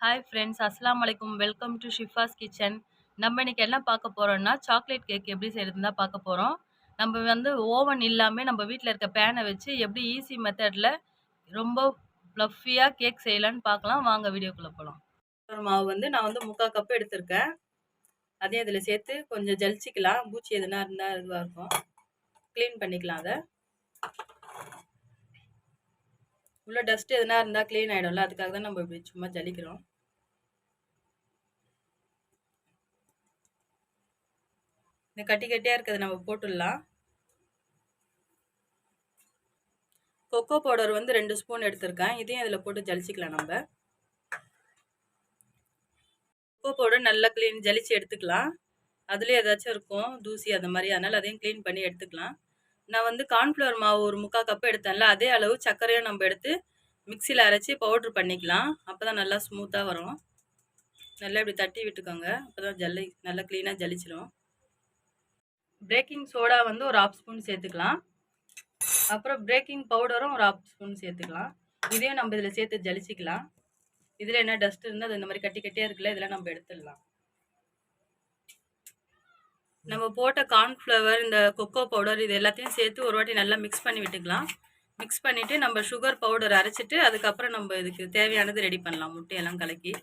Hi friends, அஸ்ஸலாமு அலைக்கும். Welcome to Shifa's kitchen. நம்ம இன்னைக்கு என்ன பார்க்க போறோம்னா, சாக்லேட் கேக் எப்படி செய்யறதுன்னு தான் பார்க்க போறோம். நம்ம வந்து ஓவன் இல்லாம நம்ம வீட்ல இருக்க பேனை வச்சு எப்படி ஈஸி மெத்தட்ல ரொம்ப ஃப்ளஃபியா கேக் செய்யலாம்னு பார்க்கலாம். வாங்க வீடியோக்குள்ள போலாம். மாவு வந்து நான் வந்து 3/4 கப் எடுத்திருக்கேன். அதையும் அதில் சேர்த்து கொஞ்சம் ஜலிச்சிக்கலாம். பூச்சி எதுனா இருந்தால் இதுவாக இருக்கும். க்ளீன் பண்ணிக்கலாம். அதை உள்ள டஸ்ட் எதுனா இருந்தால் க்ளீன் ஆகிடும்ல, அதுக்காக தான் நம்ம இப்படி சும்மா ஜலிக்கிறோம். இந்த கட்டி கட்டியாக இருக்கிறத நம்ம போட்டுடலாம். கொக்கோ பவுடர் வந்து 2 ஸ்பூன் எடுத்திருக்கேன். இதையும் அதில் போட்டு ஜலிச்சிக்கலாம். நம்ம கொக்கோ பவுடர் நல்லா க்ளீன் ஜலிச்சு எடுத்துக்கலாம். அதுலேயே ஏதாச்சும் இருக்கும் தூசி அந்த மாதிரி, அதனால் அதையும் க்ளீன் பண்ணி எடுத்துக்கலாம். நான் வந்து கார்ன்ஃப்ளவர் மாவு ஒரு 3/4 கப் எடுத்தேன்ல, அதே அளவு சர்க்கரையும் நம்ம எடுத்து மிக்சியில் அரைச்சி பவுட்ரு பண்ணிக்கலாம். அப்போ தான் நல்லா ஸ்மூத்தாக வரும். நல்லா இப்படி தட்டி விட்டுக்கோங்க, அப்போ தான் ஜல்லி நல்லா க்ளீனாக ஜலிச்சிடும். பேக்கிங் சோடா வந்து ஒரு 1/2 ஸ்பூன் சேர்த்துக்கலாம். அப்புறம் பேக்கிங் பவுடரும் ஒரு 1/2 ஸ்பூன் சேர்த்துக்கலாம். இதையும் நம்ம இதில் சேர்த்து ஜலிச்சிக்கலாம். இதில் என்ன டஸ்ட் இருந்தால் அது இந்த மாதிரி கட்டி கட்டியாக இருக்குல்ல, இதெல்லாம் நம்ம எடுத்துடலாம். நம்ம போட்ட கார்ன்ஃப்ளவர், இந்த கொக்கோ பவுடர், இது எல்லாத்தையும் சேர்த்து ஒரு வாட்டி நல்லா மிக்ஸ் பண்ணி விட்டுக்கலாம். மிக்ஸ் பண்ணிவிட்டு நம்ம சுகர் பவுடர் அரைச்சிட்டு அதுக்கப்புறம் நம்ம இதுக்கு தேவையானது ரெடி பண்ணலாம். முட்டையெல்லாம் கலக்கி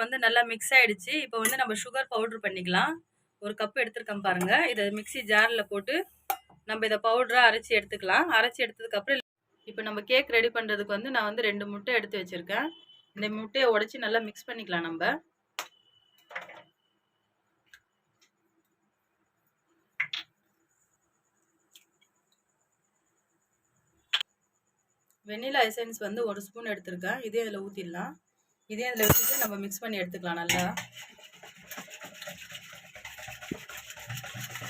வந்து நல்லா மிக்ஸ் ஆகிடுச்சு. இப்போ வந்து நம்ம சுகர் பவுட்ரு பண்ணிக்கலாம். ஒரு கப் எடுத்துருக்கோம் பாருங்கள். இதை மிக்சி ஜாரில் போட்டு நம்ம இதை பவுடராக அரைச்சி எடுத்துக்கலாம். அரைச்சி எடுத்ததுக்கப்புறம் இப்போ நம்ம கேக் ரெடி பண்ணுறதுக்கு வந்து நான் வந்து 2 முட்டை எடுத்து வச்சுருக்கேன். இந்த முட்டையை உடச்சி நல்லா மிக்ஸ் பண்ணிக்கலாம். நம்ம வெண்ணிலா எசன்ஸ் வந்து 1 ஸ்பூன் எடுத்திருக்கேன். இதே அதில் ஊற்றிடலாம். இதே அதில் வச்சுட்டு நம்ம மிக்ஸ் பண்ணி எடுத்துக்கலாம்.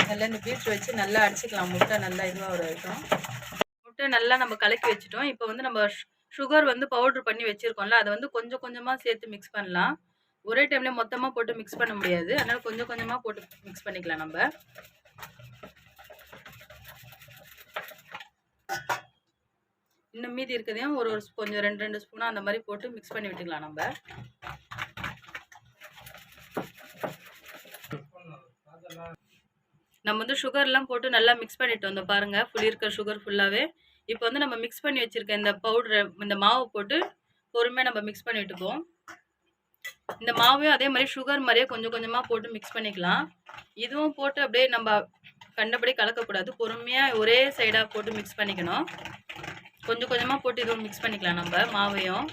நல்லா இந்த பீட்ரு வச்சு நல்லா அடிச்சுக்கலாம். முட்டை நல்லா இதுவாக வரைக்கும். முட்டை நல்லா நம்ம கலக்கி வச்சுட்டோம். இப்போ வந்து நம்ம சுகர் வந்து பவுட்ரு பண்ணி வச்சுருக்கோம்ல, அதை வந்து கொஞ்சம் கொஞ்சமாக சேர்த்து மிக்ஸ் பண்ணலாம். ஒரே டைமில் மொத்தமாக போட்டு மிக்ஸ் பண்ண முடியாது, அதனால் கொஞ்சம் கொஞ்சமாக போட்டு மிக்ஸ் பண்ணிக்கலாம். நம்ம இன்னும் மீதி இருக்கிறதையும் ஒரு கொஞ்சம் 2 ஸ்பூனாக அந்த மாதிரி போட்டு மிக்ஸ் பண்ணி விட்டுக்கலாம். நம்ம வந்து சுகர்லாம் போட்டு நல்லா மிக்ஸ் பண்ணிட்டு வந்தோம் பாருங்கள். ஃபுல் இருக்க சுகர் ஃபுல்லாகவே இப்போ வந்து நம்ம மிக்ஸ் பண்ணி வச்சுருக்க இந்த பவுடரை, இந்த மாவை போட்டு பொறுமையாக நம்ம மிக்ஸ் பண்ணி விட்டுப்போம். இந்த மாவையும் அதே மாதிரி சுகர் மாதிரியே கொஞ்சம் கொஞ்சமாக போட்டு மிக்ஸ் பண்ணிக்கலாம். இதுவும் போட்டு அப்படியே நம்ம கண்டபடி கலக்கக்கூடாது. பொறுமையாக ஒரே சைடாக போட்டு மிக்ஸ் பண்ணிக்கணும். கொஞ்சம் கொஞ்சமாக போட்டு இதுவும் மிக்ஸ் பண்ணிக்கலாம். நம்ம மாவையும்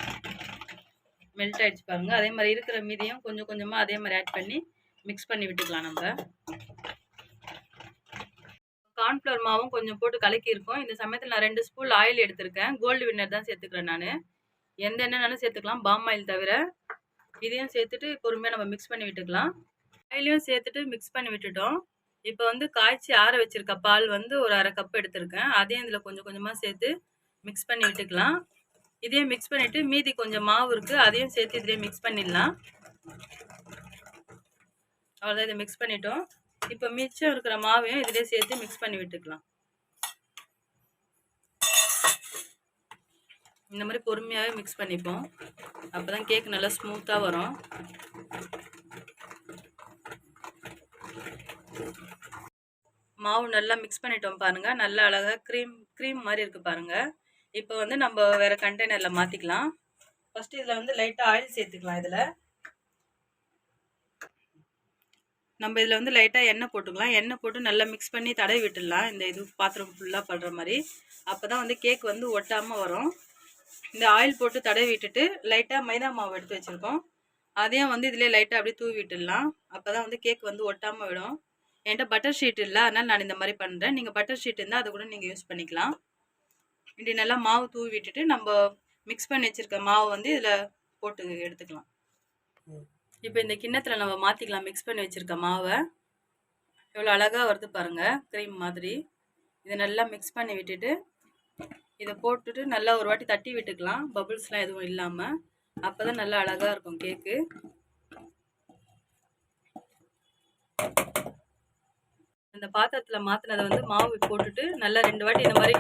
மெல்ட் ஆகிடுச்சு பாருங்கள். அதே மாதிரி இருக்கிற மீதியும் கொஞ்சம் கொஞ்சமாக அதே மாதிரி ஆட் பண்ணி மிக்ஸ் பண்ணி விட்டுக்கலாம். நம்ம கார்ன்ஃப்ளவர் மாவும் கொஞ்சம் போட்டு கலக்கியிருக்கோம். இந்த சமயத்தில் நான் 2 ஸ்பூன் ஆயில் எடுத்திருக்கேன். கோல்டு வின்னர் தான் சேர்த்துக்கிறேன். நான் எந்த எண்ணெய்னாலும் சேர்த்துக்கலாம், பாம் ஆயில் தவிர. இதையும் சேர்த்துட்டு பொறுமையாக நம்ம மிக்ஸ் பண்ணி விட்டுக்கலாம். ஆயிலையும் சேர்த்துட்டு மிக்ஸ் பண்ணி விட்டுட்டோம். இப்போ வந்து காய்ச்சி ஆற வச்சிருக்க பால் வந்து ஒரு 1/2 கப் எடுத்திருக்கேன். அதையும் இதில் கொஞ்சம் கொஞ்சமாக சேர்த்து மிக்ஸ் பண்ணி விட்டுக்கலாம். இதையும் மிக்ஸ் பண்ணிவிட்டு மீதி கொஞ்சம் மாவு இருக்குது, அதையும் சேர்த்து இதிலே மிக்ஸ் பண்ணிடலாம். அவ்வளோதான், இதை மிக்ஸ் பண்ணிட்டோம். இப்போ மிச்சம் இருக்கிற மாவையும் இதிலே சேர்த்து மிக்ஸ் பண்ணி விட்டுக்கலாம். இந்த மாதிரி பொறுமையாகவே மிக்ஸ் பண்ணிப்போம். அப்போ தான் கேக் நல்லா ஸ்மூத்தாக வரும். மாவு நல்லா மிக்ஸ் பண்ணிட்டோம் பாருங்கள். நல்லா அழகாக க்ரீம் மாதிரி இருக்குது பாருங்கள். இப்போ வந்து நம்ம வேறு கண்டெய்னரில் மாற்றிக்கலாம். ஃபஸ்ட்டு இதில் வந்து லைட்டாக ஆயில் சேர்த்துக்கலாம். நம்ம இதில் வந்து லைட்டாக எண்ணெய் போட்டுக்கலாம். எண்ணெய் போட்டு நல்லா மிக்ஸ் பண்ணி தடவி விட்டுடலாம். இந்த இது பாத்திரம் ஃபுல்லாக பண்ணுற மாதிரி. அப்போ தான் வந்து கேக் வந்து ஒட்டாமல் வரும். இந்த ஆயில் போட்டு தடவி விட்டுட்டு லைட்டாக மைதா மாவு எடுத்து வச்சுருக்கோம். அதையும் வந்து இதிலே லைட்டாக அப்படியே தூவி விட்டுடலாம். அப்போ தான் வந்து கேக் வந்து ஒட்டாமல் விடும். என்கிட்ட பட்டர் ஷீட் இல்லை, அதனால் நான் இந்த மாதிரி பண்ணுறேன். நீங்கள் பட்டர் ஷீட் இருந்தால் அதை கூட நீங்கள் யூஸ் பண்ணிக்கலாம். இப்படி நல்லா மாவு தூவி விட்டுட்டு நம்ம மிக்ஸ் பண்ணி வச்சுருக்க மாவு வந்து இதில் போட்டு எடுத்துக்கலாம். இப்போ இந்த கிண்ணத்தில் நம்ம மாற்றிக்கலாம். மிக்ஸ் பண்ணி வச்சுருக்க மாவை எவ்வளோ அழகாக வருது பாருங்கள், க்ரீம் மாதிரி. இதை நல்லா மிக்ஸ் பண்ணி விட்டுட்டு இதை போட்டுட்டு நல்லா ஒரு வாட்டி தட்டி விட்டுக்கலாம், பபுள்ஸ்லாம் எதுவும் இல்லாமல். அப்போ தான் நல்லா அழகாக இருக்கும் கேக்கு. இந்த பாத்திரத்தில் மாற்றினதை வந்து மாவு போட்டுட்டு நல்லா 2 வாட்டி இந்த மாதிரி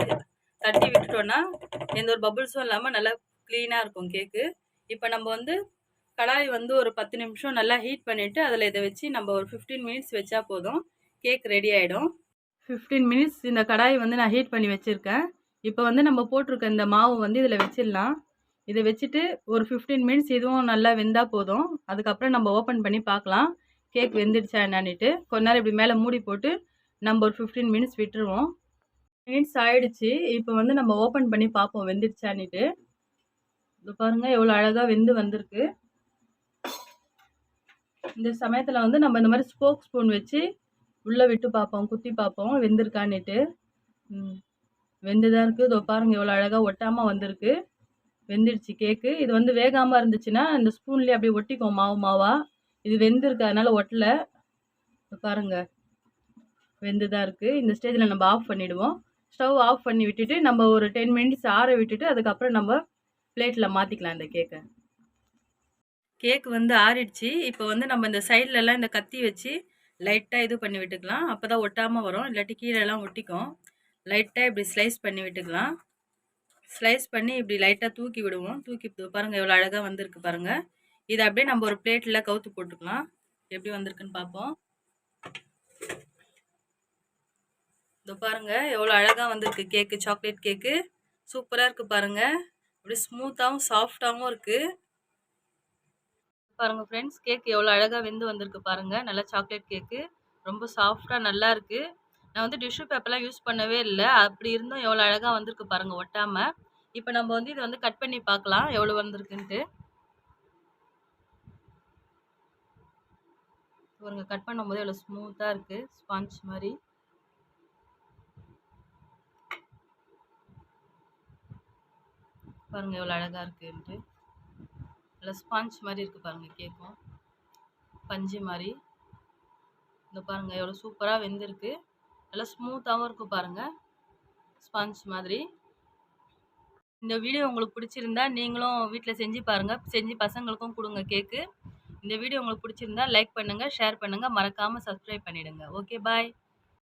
தட்டி விட்டுட்டோன்னா எந்த ஒரு பபுள்ஸும் இல்லாமல் நல்லா க்ளீனாக இருக்கும் கேக்கு. இப்போ நம்ம வந்து கடாய் வந்து ஒரு 10 நிமிஷம் நல்லா ஹீட் பண்ணிவிட்டு அதில் இதை வச்சு நம்ம ஒரு 15 மினிட்ஸ் வச்சா போதும், கேக் ரெடி ஆகிடும். 15 மினிட்ஸ் இந்த கடாய் வந்து நான் ஹீட் பண்ணி வச்சுருக்கேன். இப்போ வந்து நம்ம போட்டிருக்க இந்த மாவு வந்து இதில் வச்சிடலாம். இதை வச்சுட்டு ஒரு 15 மினிட்ஸ் இதுவும் நல்லா வெந்தால் போதும். அதுக்கப்புறம் நம்ம ஓப்பன் பண்ணி பார்க்கலாம் கேக் வெந்துடுச்சா என்னான்னுட்டு. கொஞ்ச நேரம் இப்படி மேலே மூடி போட்டு நம்ம ஒரு 15 மினிட்ஸ் விட்டுருவோம். மினிட்ஸ் ஆயிடுச்சு. இப்போ வந்து நம்ம ஓப்பன் பண்ணி பார்ப்போம் வெந்துடுச்சான்னுட்டு. இது பாருங்க எவ்வளோ அழகாக வெந்து வந்திருக்கு. இந்த சமயத்தில் வந்து நம்ம இந்த மாதிரி ஸ்போக் ஸ்பூன் வச்சு உள்ளே விட்டு பார்ப்போம், குத்தி பார்ப்போம் வெந்திருக்கான்னுட்டு. வெந்துதான் இருக்குது. இதோ பாருங்கள் எவ்வளோ அழகாக ஒட்டாமல் வந்திருக்கு. வெந்துடுச்சு கேக்கு. இது வந்து வேகாமல் இருந்துச்சுன்னா இந்த ஸ்பூன்லேயே அப்படியே ஒட்டிக்கும் மாவு மாவாக. இது வெந்திருக்கு அதனால ஒட்டலை. பாருங்க வெந்துதான் இருக்குது. இந்த ஸ்டேஜில் நம்ம ஆஃப் பண்ணிவிடுவோம். ஸ்டவ் ஆஃப் பண்ணி விட்டுட்டு நம்ம ஒரு 10 மினிட்ஸ் ஆற விட்டுட்டு அதுக்கப்புறம் நம்ம பிளேட்டில் மாற்றிக்கலாம் இந்த கேக்கை. கேக் வந்து ஆறிடுச்சு. இப்போ வந்து நம்ம இந்த சைட்லலாம் இந்த கத்தி வச்சு லைட்டாக இது பண்ணி விட்டுக்கலாம். அப்போ தான் ஒட்டாமல் வரும், இல்லாட்டி கீழெல்லாம் ஒட்டிக்கும். லைட்டாக இப்படி ஸ்லைஸ் பண்ணி விட்டுக்கலாம். ஸ்லைஸ் பண்ணி இப்படி லைட்டாக தூக்கி விடுவோம். தூக்கி பாருங்கள் எவ்வளோ அழகாக வந்திருக்கு பாருங்கள். இதை அப்படியே நம்ம ஒரு பிளேட்டில் கவுத்து போட்டுக்கலாம். எப்படி வந்திருக்குன்னு பார்ப்போம். இதோ பாருங்கள் எவ்வளோ அழகாக வந்திருக்கு கேக்கு. சாக்லேட் கேக்கு சூப்பராக இருக்குது பாருங்கள். அப்படியே ஸ்மூத்தாகவும் சாஃப்டாகவும் இருக்குது பாருங்கள் ஃப்ரெண்ட்ஸ். கேக் எவ்வளோ அழகாக வெந்து வந்திருக்கு பாருங்கள். நல்லா சாக்லேட் கேக்கு ரொம்ப சாஃப்டாக நல்லா இருக்குது. நான் வந்து டிஷ்யூ பேப்பர்லாம் யூஸ் பண்ணவே இல்லை. அப்படி இருந்தும் எவ்வளோ அழகாக வந்திருக்கு பாருங்கள் ஒட்டாமல். இப்போ நம்ம வந்து இதை வந்து கட் பண்ணி பார்க்கலாம் எவ்வளோ வந்திருக்குன்ட்டு. பாருங்கள் கட் பண்ணும்போது எவ்வளோ ஸ்மூத்தாக இருக்குது, ஸ்பாஞ்ச் மாதிரி. பாருங்கள் எவ்வளோ அழகாக இருக்குன்ட்டு. நல்லா ஸ்பாஞ்ச் மாதிரி இருக்குது பாருங்கள் கேக்கும், பஞ்சு மாதிரி. இந்த பாருங்கள் எவ்வளோ சூப்பராக வெந்திருக்கு. நல்லா ஸ்மூத்தாகவும் இருக்குது பாருங்கள், ஸ்பாஞ்ச் மாதிரி. இந்த வீடியோ உங்களுக்கு பிடிச்சிருந்தா நீங்களும் வீட்டில் செஞ்சு பாருங்கள். செஞ்சு பசங்களுக்கும் கொடுங்க கேக்கு. இந்த வீடியோ உங்களுக்கு பிடிச்சிருந்தா லைக் பண்ணுங்கள், ஷேர் பண்ணுங்கள், மறக்காமல் சப்ஸ்கிரைப் பண்ணிவிடுங்க. Okay bye.